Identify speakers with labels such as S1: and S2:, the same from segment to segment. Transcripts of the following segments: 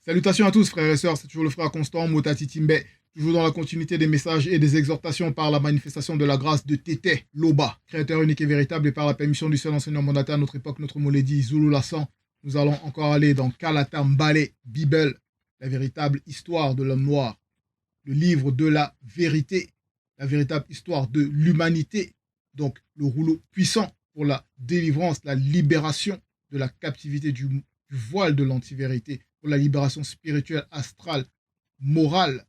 S1: Salutations à tous, frères et sœurs. C'est toujours le frère Constant Motati Timbe, toujours dans la continuité des messages et des exhortations par la manifestation de la grâce de Tété Loba, créateur unique et véritable, et par la permission du seul enseignant mandaté à notre époque, notre Moledi Zulu Lassan. Nous allons encore aller dans Kalata Mbale, Bible, la véritable histoire de l'homme noir, le livre de la vérité, la véritable histoire de l'humanité, donc le rouleau puissant pour la délivrance, la libération de la captivité du voile de l'antivérité, pour la libération spirituelle, astrale, morale,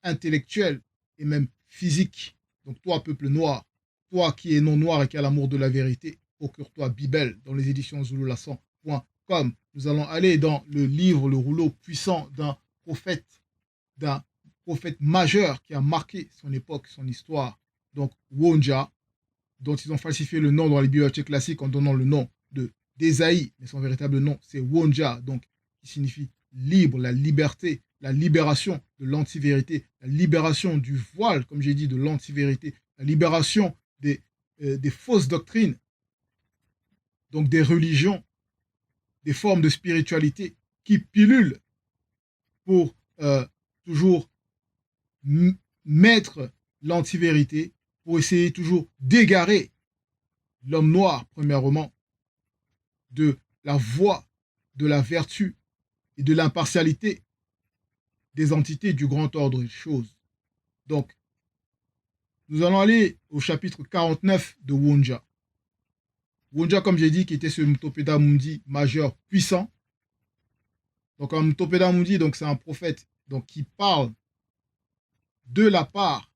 S1: intellectuelle et même physique. Donc toi, peuple noir, toi qui es non noir et qui as l'amour de la vérité, procure-toi Bible dans les éditions zululassan.com. Nous allons aller dans le livre, le rouleau puissant d'un prophète majeur qui a marqué son époque, son histoire. Donc Wonja, dont ils ont falsifié le nom dans les bibliothèques classiques en donnant le nom d'Ésaïe, mais son véritable nom c'est Wonja, donc qui signifie libre, la liberté, la libération de l'antivérité, la libération du voile, comme j'ai dit, de l'antivérité, la libération des fausses doctrines, donc des religions, des formes de spiritualité qui pilulent pour toujours mettre l'antivérité, pour essayer toujours d'égarer l'homme noir, premièrement, de la voie de la vertu et de l'impartialité des entités du grand ordre des choses. Donc, nous allons aller au chapitre 49 de Wonja. Wonja, comme j'ai dit, qui était ce Mtopeda Mundi majeur puissant. Donc, un Mtopeda Mundi, donc c'est un prophète donc, qui parle de la part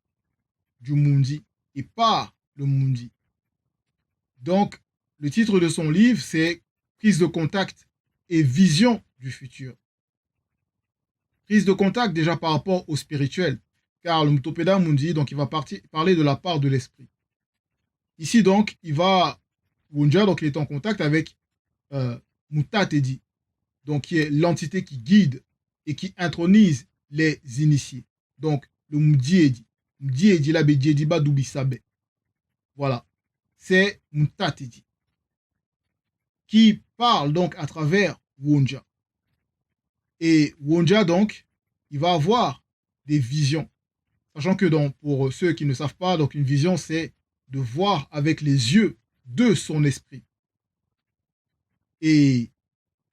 S1: du Mundi et par le Mundi. Donc, le titre de son livre, c'est Prise de contact et vision du futur. Prise de contact déjà par rapport au spirituel, car le Mtopeda Mundi, donc il va parler de la part de l'esprit. Ici donc, Wonja, donc il est en contact avec Mutatedi, donc qui est l'entité qui guide et qui intronise les initiés. Donc le Mdiedi, Mdiedi la Bediediba Dubisabe. Voilà, c'est Mutatedi qui parle donc à travers Wonja. Et Wonja, donc, il va avoir des visions. Sachant que pour ceux qui ne savent pas, donc une vision, c'est de voir avec les yeux de son esprit. Et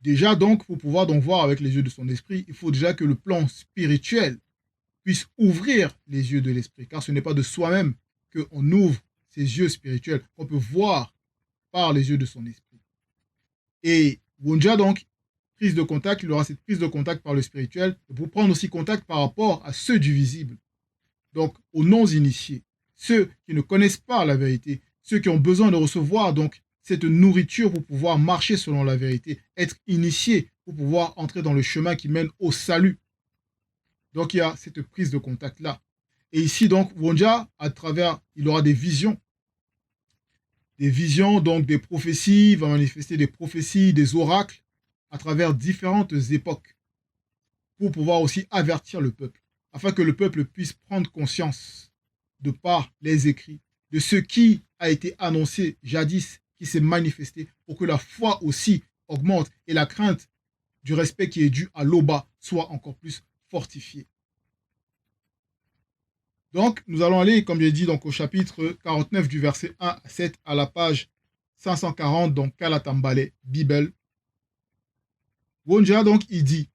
S1: déjà, donc, pour pouvoir donc voir avec les yeux de son esprit, il faut déjà que le plan spirituel puisse ouvrir les yeux de l'esprit. Car ce n'est pas de soi-même qu'on ouvre ses yeux spirituels, qu'on peut voir par les yeux de son esprit. Et Wonja, donc, prise de contact, il aura cette prise de contact par le spirituel pour prendre aussi contact par rapport à ceux du visible. Donc, aux non-initiés, ceux qui ne connaissent pas la vérité, ceux qui ont besoin de recevoir donc cette nourriture pour pouvoir marcher selon la vérité, être initiés pour pouvoir entrer dans le chemin qui mène au salut. Donc, il y a cette prise de contact-là. Et ici, donc, Wonja, il aura des visions, donc des prophéties, il va manifester des prophéties, des oracles, à travers différentes époques pour pouvoir aussi avertir le peuple, afin que le peuple puisse prendre conscience de par les écrits de ce qui a été annoncé jadis, qui s'est manifesté, pour que la foi aussi augmente et la crainte du respect qui est dû à l'Oba soit encore plus fortifiée. Donc, nous allons aller, comme j'ai dit, donc, au chapitre 49 du verset 1 à 7 à la page 540, donc Kalatambale, Bible. Wonja, donc, il dit,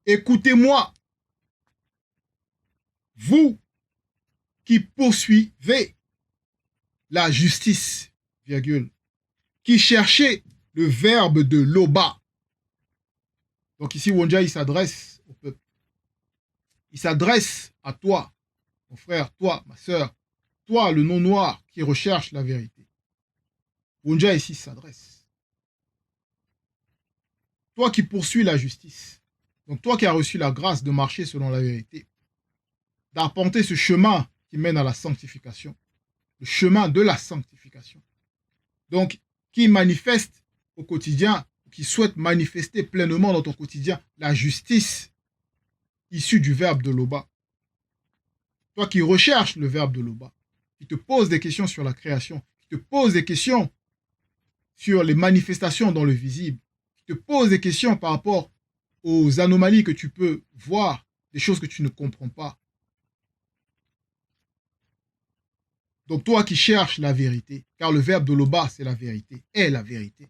S1: écoutez-moi, vous qui poursuivez la justice, virgule, qui cherchez le verbe de l'Oba. Donc ici, Wonja, il s'adresse au peuple. Il s'adresse à toi, mon frère, toi, ma soeur, toi, le non-noir qui recherche la vérité. Wonja, ici, s'adresse. Toi qui poursuis la justice, donc toi qui as reçu la grâce de marcher selon la vérité, d'arpenter ce chemin qui mène à la sanctification, le chemin de la sanctification. Donc, qui manifeste au quotidien, qui souhaite manifester pleinement dans ton quotidien la justice issue du verbe de l'Oba. Toi qui recherches le verbe de l'Oba, qui te pose des questions sur la création, qui te pose des questions sur les manifestations dans le visible, qui te pose des questions par rapport aux anomalies que tu peux voir, des choses que tu ne comprends pas. Donc toi qui cherches la vérité, car le verbe de Loba, c'est la vérité, est la vérité.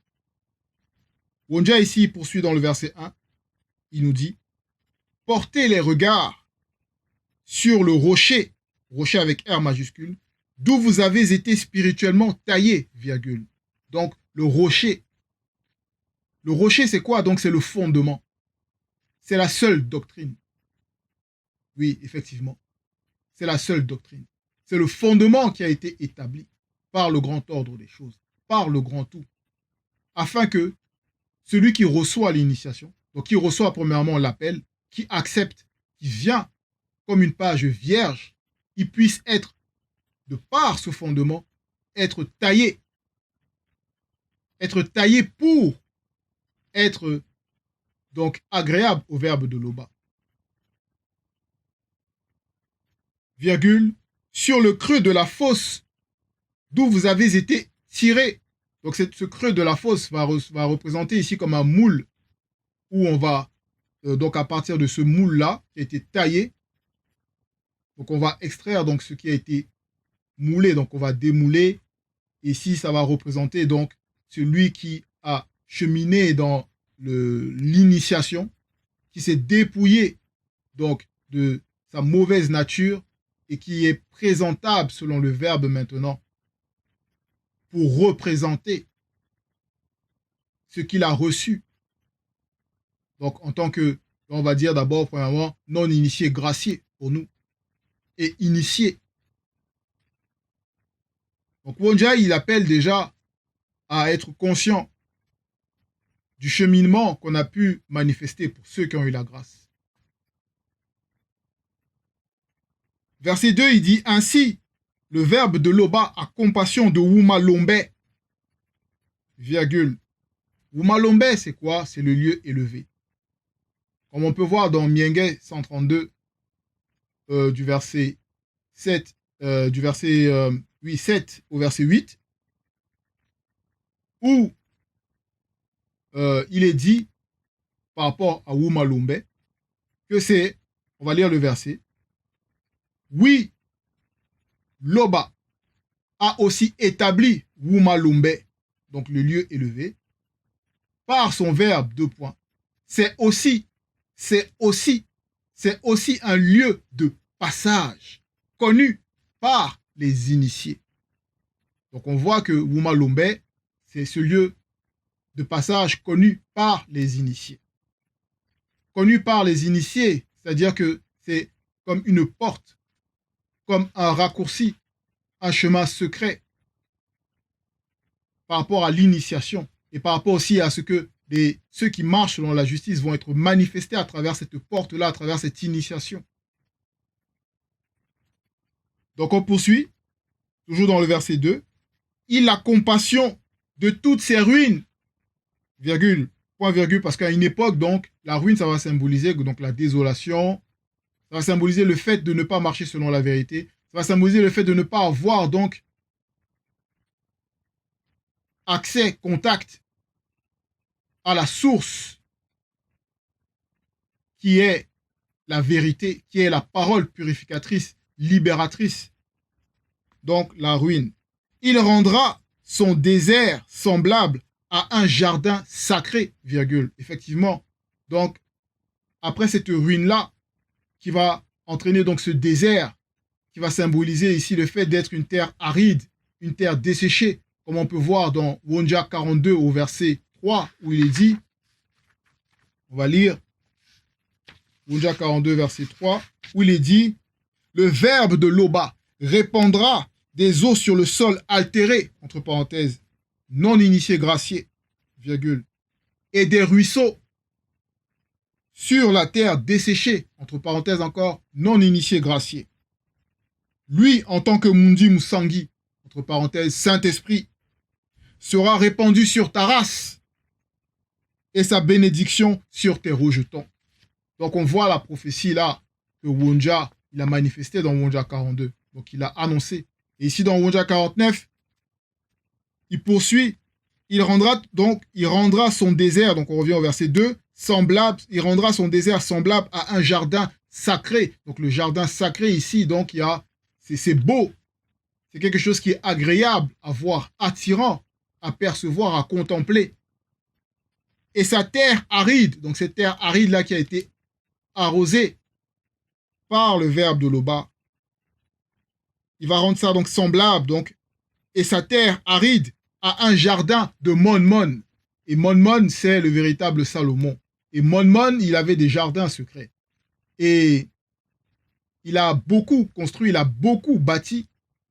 S1: Wonja ici poursuit dans le verset 1, il nous dit, portez les regards sur le rocher, rocher avec R majuscule, d'où vous avez été spirituellement taillé, virgule. Donc le rocher, c'est quoi? Donc c'est le fondement. C'est la seule doctrine. Oui, effectivement, c'est la seule doctrine. C'est le fondement qui a été établi par le grand ordre des choses, par le grand tout, afin que celui qui reçoit l'initiation, donc qui reçoit premièrement l'appel, qui accepte, qui vient comme une page vierge, il puisse être, de par ce fondement, être taillé pour être donc agréable au verbe de Loba. Virgule, sur le creux de la fosse d'où vous avez été tiré. Donc ce creux de la fosse va représenter ici comme un moule où on va, donc à partir de ce moule-là qui a été taillé, donc on va extraire donc ce qui a été moulé, donc on va démouler. Ici, ça va représenter donc celui qui a cheminé dans l'initiation, qui s'est dépouillé donc de sa mauvaise nature et qui est présentable selon le verbe maintenant pour représenter ce qu'il a reçu. Donc en tant que, on va dire d'abord premièrement, non initié gracié pour nous et initié. Donc Wonja, il appelle déjà à être conscient du cheminement qu'on a pu manifester pour ceux qui ont eu la grâce. Verset 2, il dit, ainsi, le verbe de Loba a compassion de Wumalombe, virgule. Wumalombe, c'est quoi? C'est le lieu élevé. Comme on peut voir dans Mienge 132, du verset 7, 7 au verset 8, où il est dit, par rapport à Wumalombe, que c'est, on va lire le verset, oui, Loba a aussi établi Wumalombe, donc le lieu élevé, par son verbe, deux points. C'est aussi un lieu de passage connu par les initiés. Donc on voit que Wumalombe, c'est ce lieu de passage connu par les initiés. Connu par les initiés, c'est-à-dire que c'est comme une porte, comme un raccourci, un chemin secret par rapport à l'initiation et par rapport aussi à ce que ceux qui marchent selon la justice vont être manifestés à travers cette porte-là, à travers cette initiation. Donc on poursuit, toujours dans le verset 2. Il a compassion de toutes ces ruines, virgule, point virgule, parce qu'à une époque, donc, la ruine, ça va symboliser donc, la désolation, ça va symboliser le fait de ne pas marcher selon la vérité, ça va symboliser le fait de ne pas avoir donc accès, contact à la source qui est la vérité, qui est la parole purificatrice, libératrice. Donc la ruine. Il rendra son désert semblable à un jardin sacré, virgule. Effectivement. Donc, après cette ruine-là, qui va entraîner donc ce désert, qui va symboliser ici le fait d'être une terre aride, une terre desséchée, comme on peut voir dans Wonja 42 au verset 3, où il est dit, on va lire Wonja 42, verset 3, où il est dit, le verbe de Loba répandra des eaux sur le sol altéré, entre parenthèses, non initié gracié, virgule, et des ruisseaux sur la terre desséchée, entre parenthèses encore, non initié gracié. Lui, en tant que Mundi Musangi, entre parenthèses, Saint-Esprit, sera répandu sur ta race et sa bénédiction sur tes rejetons. Donc on voit la prophétie là que Wonja, il a manifesté dans Wonja 42. Donc il a annoncé. Et ici dans Wonja 49, il poursuit, il rendra son désert, donc on revient au verset 2, semblable, il rendra son désert semblable à un jardin sacré. Donc le jardin sacré ici, donc c'est beau, c'est quelque chose qui est agréable à voir, attirant, à percevoir, à contempler. Et sa terre aride, donc cette terre aride là qui a été arrosée par le verbe de Loba, il va rendre ça donc semblable, donc, et sa terre aride à un jardin de Monmon. Et Monmon, c'est le véritable Salomon. Et Monmon, il avait des jardins secrets. Et il a beaucoup construit, il a beaucoup bâti.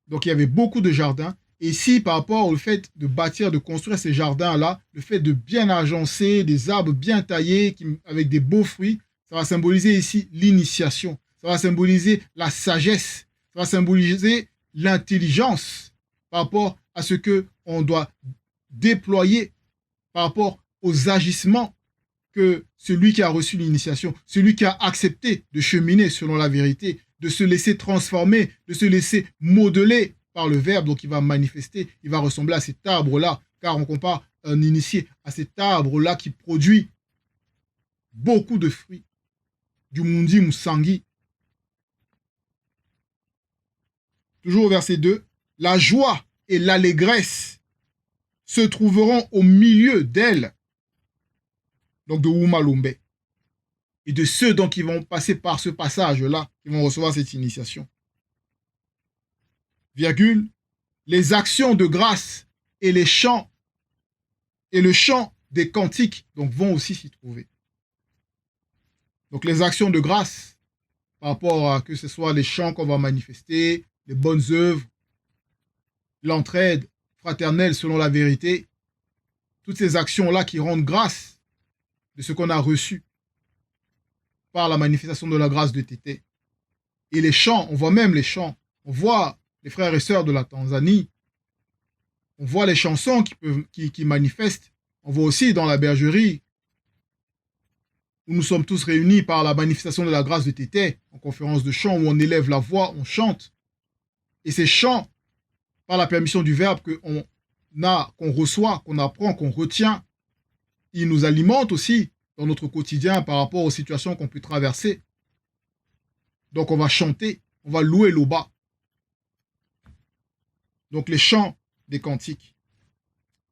S1: Donc il y avait beaucoup de jardins. Et ici, par rapport au fait de bâtir, de construire ces jardins-là, le fait de bien agencer, des arbres bien taillés, avec des beaux fruits, ça va symboliser ici l'initiation. Ça va symboliser la sagesse. Ça va symboliser l'intelligence par rapport à ce qu'on doit déployer, par rapport aux agissements que celui qui a reçu l'initiation, celui qui a accepté de cheminer selon la vérité, de se laisser transformer, de se laisser modeler par le verbe, donc il va manifester, il va ressembler à cet arbre-là, car on compare un initié à cet arbre-là qui produit beaucoup de fruits, du mundi musangi. Toujours au verset 2, la joie et l'allégresse se trouveront au milieu d'elle, donc de Wumalumbe, et de ceux donc qui vont passer par ce passage-là, qui vont recevoir cette initiation. Virgule, les actions de grâce et les chants et le chant des cantiques donc, vont aussi s'y trouver. Donc les actions de grâce, par rapport à que ce soit les chants qu'on va manifester, les bonnes œuvres, l'entraide fraternelle selon la vérité, toutes ces actions-là qui rendent grâce de ce qu'on a reçu par la manifestation de la grâce de Tété. Et les chants, on voit même les chants, on voit les frères et sœurs de la Tanzanie, on voit les chansons qui manifestent, on voit aussi dans la bergerie, où nous sommes tous réunis par la manifestation de la grâce de Tété, en conférence de chant, où on élève la voix, on chante. Et ces chants, par la permission du Verbe qu'on reçoit, qu'on apprend, qu'on retient, ils nous alimentent aussi dans notre quotidien par rapport aux situations qu'on peut traverser. Donc on va chanter, on va louer l'Oba. Donc les chants des cantiques.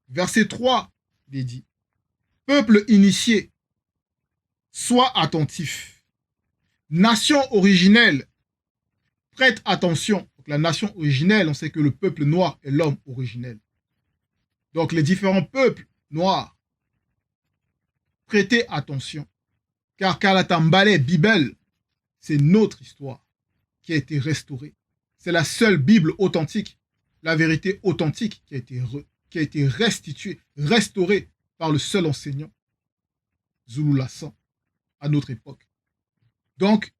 S1: Verset 3, il est dit, peuple initié, sois attentif. Nation originelle, prête attention. Donc la nation originelle, on sait que le peuple noir est l'homme originel. Donc les différents peuples noirs, prêtez attention. Car Kalatambale, Bible, c'est notre histoire qui a été restaurée. C'est la seule Bible authentique, la vérité authentique qui a été restituée, restaurée par le seul enseignant, Zulu Lassan, à notre époque. Donc,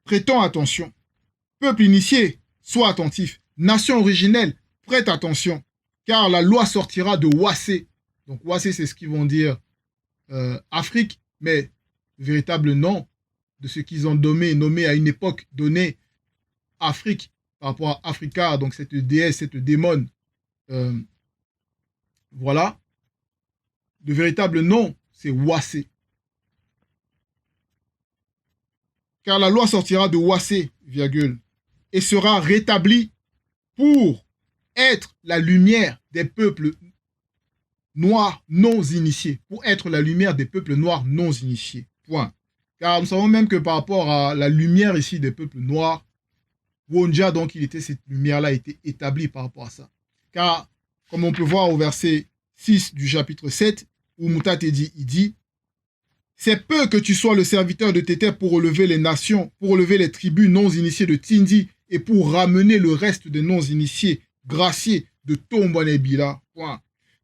S1: prêtons attention. Peuple initié, sois attentif. Nation originelle, prête attention, car la loi sortira de Wassé. Donc Wassé, c'est ce qu'ils vont dire Afrique, mais le véritable nom de ce qu'ils ont nommé à une époque donnée Afrique, par rapport à Africa, donc cette déesse, cette démone. Voilà. Le véritable nom, c'est Wassé. Car la loi sortira de Wassé, virgule, et sera rétablie pour être la lumière des peuples noirs non initiés. Pour être la lumière des peuples noirs non initiés. Point. Car nous savons même que par rapport à la lumière ici des peuples noirs, Wonja, donc, cette lumière-là a été établie par rapport à ça. Car, comme on peut voir au verset 6 du chapitre 7, où Moutate dit, c'est peu que tu sois le serviteur de Tété pour relever les nations, pour relever les tribus non initiées de Tindi et pour ramener le reste des non initiés, graciés de Tombonebila.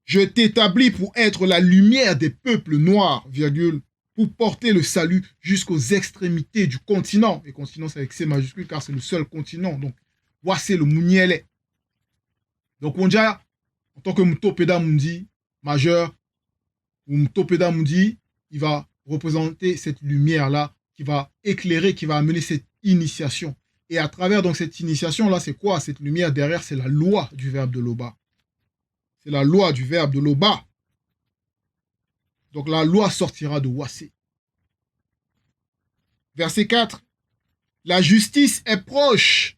S1: Je t'établis pour être la lumière des peuples noirs, virgule, pour porter le salut jusqu'aux extrémités du continent. Et continent, c'est avec C majuscule, car c'est le seul continent. Donc, voici le Mounielé. Donc, on dit, en tant que Mutopeda Mundi, majeur, ou Mutopeda Mundi, il va représenter cette lumière-là, qui va éclairer, qui va amener cette initiation. Et à travers donc cette initiation-là, c'est quoi cette lumière derrière? C'est la loi du verbe de Loba. C'est la loi du verbe de Loba. Donc la loi sortira de Wassé. Verset 4. La justice est proche,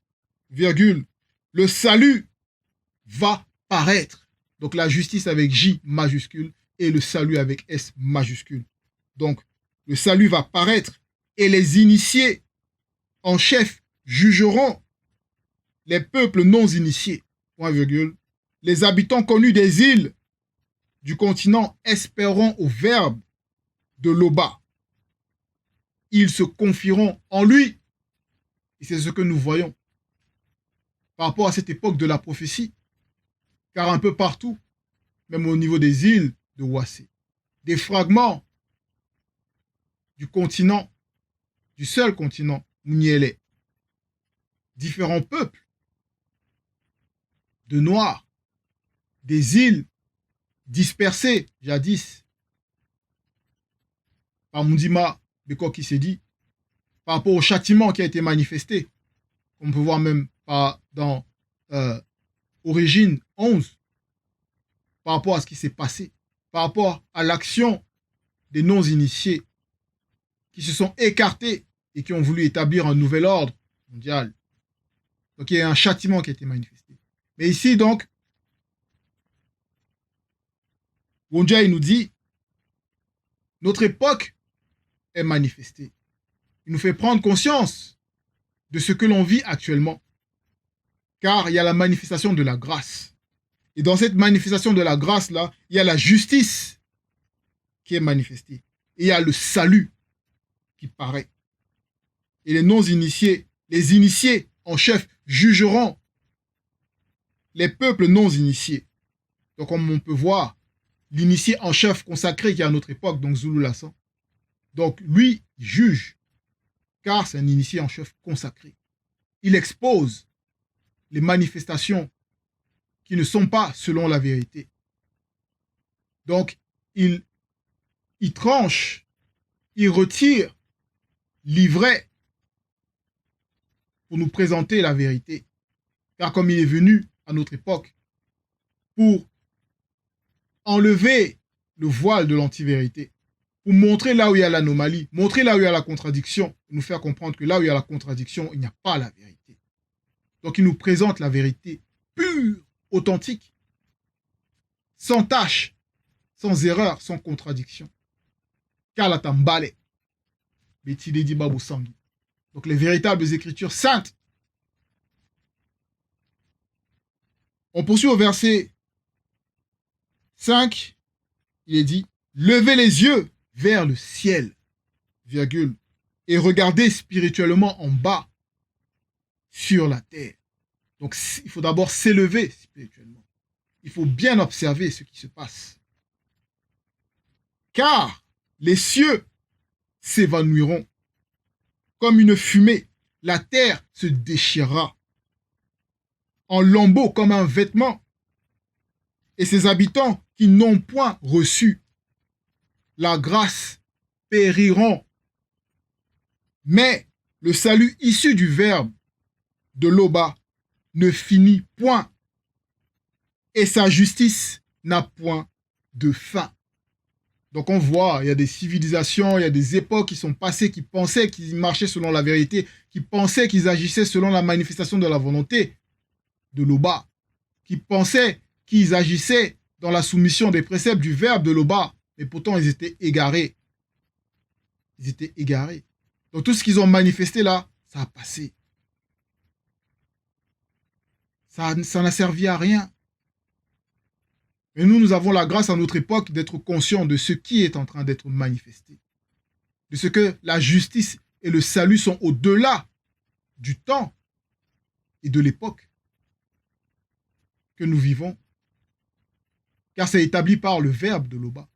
S1: virgule. Le salut va paraître. Donc la justice avec J majuscule et le salut avec S majuscule. Donc le salut va paraître et les initiés en chef jugeront les peuples non initiés, point virgule. Les habitants connus des îles du continent espéreront au verbe de l'Oba. Ils se confieront en lui. Et c'est ce que nous voyons par rapport à cette époque de la prophétie. Car un peu partout, même au niveau des îles de Wassé, des fragments du continent, du seul continent, Mounielé, différents peuples de Noirs, des îles dispersées jadis par Mundima Beko qui s'est dit, par rapport au châtiment qui a été manifesté, on peut voir même dans Origine 11, par rapport à ce qui s'est passé, par rapport à l'action des non-initiés qui se sont écartés et qui ont voulu établir un nouvel ordre mondial. Donc il y a un châtiment qui a été manifesté. Mais ici donc, Wonja nous dit, notre époque est manifestée. Il nous fait prendre conscience de ce que l'on vit actuellement. Car il y a la manifestation de la grâce. Et dans cette manifestation de la grâce-là, il y a la justice qui est manifestée. Et il y a le salut qui paraît. Et les non-initiés, les initiés en chef jugeront les peuples non-initiés. Donc comme on peut voir, l'initié en chef consacré qui est à notre époque, donc Zulu Lassan, donc lui, il juge, car c'est un initié en chef consacré. Il expose les manifestations qui ne sont pas selon la vérité. Donc, il tranche, il retire l'ivraie pour nous présenter la vérité. Car comme il est venu à notre époque pour enlever le voile de l'antivérité, pour montrer là où il y a l'anomalie, montrer là où il y a la contradiction, nous faire comprendre que là où il y a la contradiction, il n'y a pas la vérité. Donc il nous présente la vérité pure, authentique, sans tâche, sans erreur, sans contradiction. Kalatambale. Betidedi Babou Sangi. Donc les véritables écritures saintes. On poursuit au verset 5. Il est dit, levez les yeux vers le ciel, virgule, et regardez spirituellement en bas, sur la terre. Donc il faut d'abord s'élever spirituellement. Il faut bien observer ce qui se passe. Car les cieux s'évanouiront comme une fumée. La terre se déchirera en lambeaux comme un vêtement. Et ses habitants qui n'ont point reçu la grâce périront. Mais le salut issu du verbe de l'Oba ne finit point. Et sa justice n'a point de fin. Donc on voit, il y a des civilisations, il y a des époques qui sont passées, qui pensaient qu'ils marchaient selon la vérité, qui pensaient qu'ils agissaient selon la manifestation de la volonté de l'Oba, qui pensaient qu'ils agissaient dans la soumission des préceptes du verbe de l'Oba, mais pourtant ils étaient égarés. Ils étaient égarés. Donc tout ce qu'ils ont manifesté là, ça a passé. Ça n'a servi à rien. Et nous avons la grâce à notre époque d'être conscients de ce qui est en train d'être manifesté. De ce que la justice et le salut sont au-delà du temps et de l'époque que nous vivons. Car c'est établi par le verbe de l'Oba.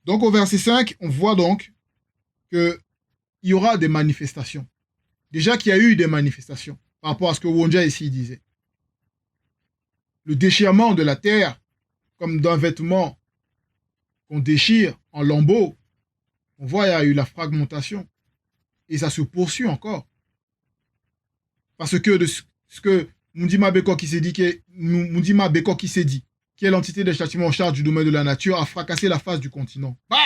S1: Donc au verset 5, on voit donc qu'il y aura des manifestations. Déjà qu'il y a eu des manifestations par rapport à ce que Wonja ici disait. Le déchirement de la terre, comme d'un vêtement qu'on déchire en lambeaux, on voit qu'il y a eu la fragmentation. Et ça se poursuit encore. Parce que de ce que Mundima Beko qui s'est dit, qui est l'entité des châtiments en charge du domaine de la nature, a fracassé la face du continent. Bah!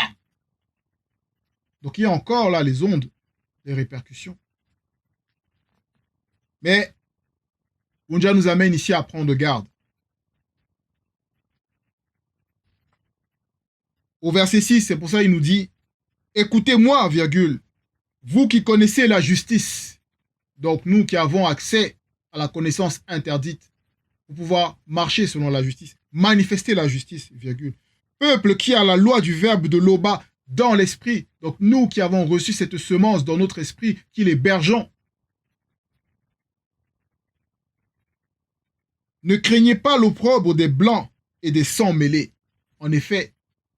S1: Donc il y a encore là les ondes, les répercussions. Mais Wunja nous amène ici à prendre garde. Au verset 6, c'est pour ça qu'il nous dit « Écoutez-moi, virgule, vous qui connaissez la justice. » Donc nous qui avons accès à la connaissance interdite pour pouvoir marcher selon la justice, manifester la justice, virgule. Peuple qui a la loi du verbe de l'Oba dans l'esprit. Donc nous qui avons reçu cette semence dans notre esprit, qui l'hébergeons. Ne craignez pas l'opprobre des blancs et des sangs mêlés. En effet,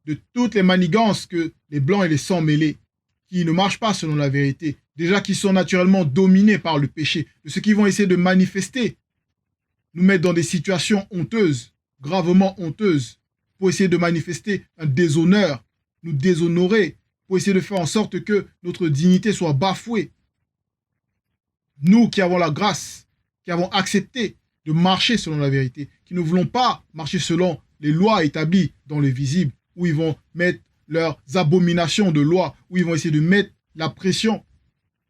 S1: de toutes les manigances que les blancs et les sangs mêlés, qui ne marchent pas selon la vérité, déjà qui sont naturellement dominés par le péché, de ceux qui vont essayer de manifester, nous mettre dans des situations honteuses, gravement honteuses, pour essayer de manifester un déshonneur, nous déshonorer, pour essayer de faire en sorte que notre dignité soit bafouée. Nous qui avons la grâce, qui avons accepté de marcher selon la vérité, qui ne voulons pas marcher selon les lois établies dans le visible, où ils vont mettre leurs abominations de loi, où ils vont essayer de mettre la pression,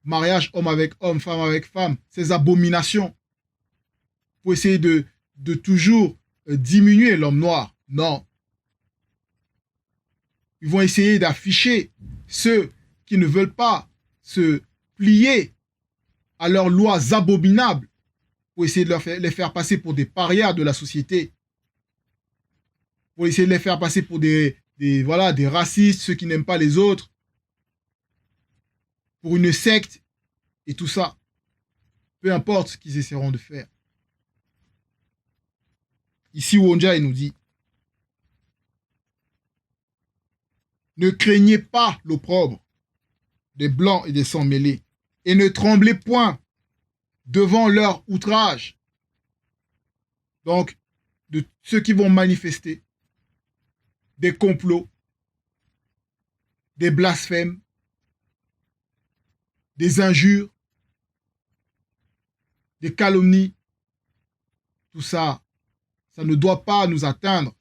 S1: mariage homme avec homme, femme avec femme, ces abominations, pour essayer de toujours diminuer l'homme noir. Non. Ils vont essayer d'afficher ceux qui ne veulent pas se plier à leurs lois abominables, pour essayer de les faire passer pour des parias de la société, pour essayer de les faire passer pour des racistes, ceux qui n'aiment pas les autres, pour une secte, et tout ça. Peu importe ce qu'ils essaieront de faire. Ici, Wunja, il nous dit, ne craignez pas l'opprobre des blancs et des sangs mêlés, et ne tremblez point devant leur outrage. Donc, de ceux qui vont manifester des complots, des blasphèmes, des injures, des calomnies, tout ça, ça ne doit pas nous atteindre,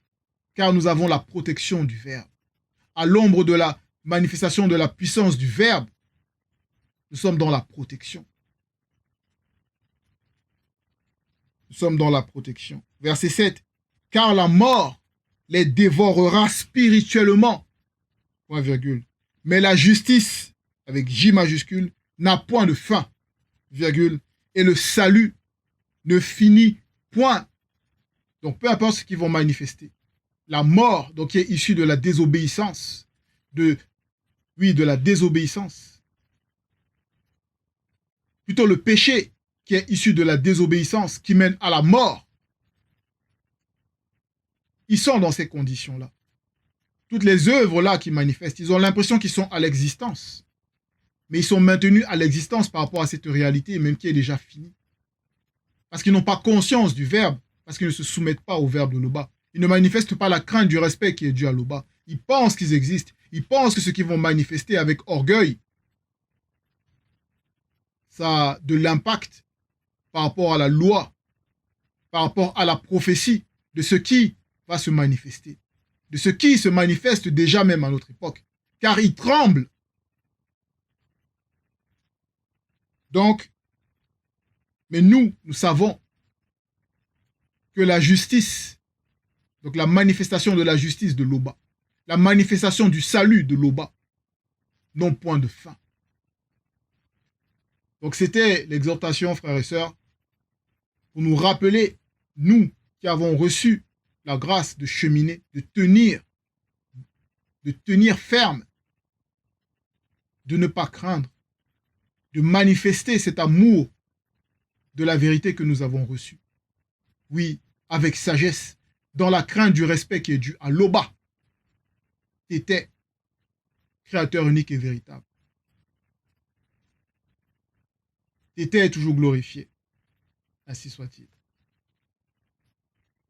S1: car nous avons la protection du Verbe. À l'ombre de la manifestation de la puissance du Verbe, nous sommes dans la protection. Nous sommes dans la protection. Verset 7. Car la mort les dévorera spirituellement. Point virgule. Mais la justice, avec J majuscule, n'a point de fin. Virgule. Et le salut ne finit point. Donc peu importe ce qu'ils vont manifester. La mort, donc qui est issue de la désobéissance, de la désobéissance. Plutôt le péché qui est issu de la désobéissance, qui mène à la mort. Ils sont dans ces conditions-là. Toutes les œuvres-là qui manifestent, ils ont l'impression qu'ils sont à l'existence. Mais ils sont maintenus à l'existence par rapport à cette réalité, même qui est déjà finie. Parce qu'ils n'ont pas conscience du Verbe, parce qu'ils ne se soumettent pas au Verbe de l'Oba. Ils ne manifestent pas la crainte du respect qui est dû à l'Oba. Ils pensent qu'ils existent. Ils pensent que ce qu'ils vont manifester avec orgueil, ça a de l'impact par rapport à la loi, par rapport à la prophétie de ce qui va se manifester, de ce qui se manifeste déjà même à notre époque, car ils tremblent. Donc, mais nous savons que la justice, donc la manifestation de la justice de l'Oba, la manifestation du salut de l'Oba, n'ont point de fin. Donc c'était l'exhortation, frères et sœurs, pour nous rappeler, nous qui avons reçu la grâce de cheminer, de tenir ferme, de ne pas craindre, de manifester cet amour de la vérité que nous avons reçue. Oui, avec sagesse, dans la crainte du respect qui est dû à l'Oba, qui était créateur unique et véritable. Était toujours glorifié. Ainsi soit-il.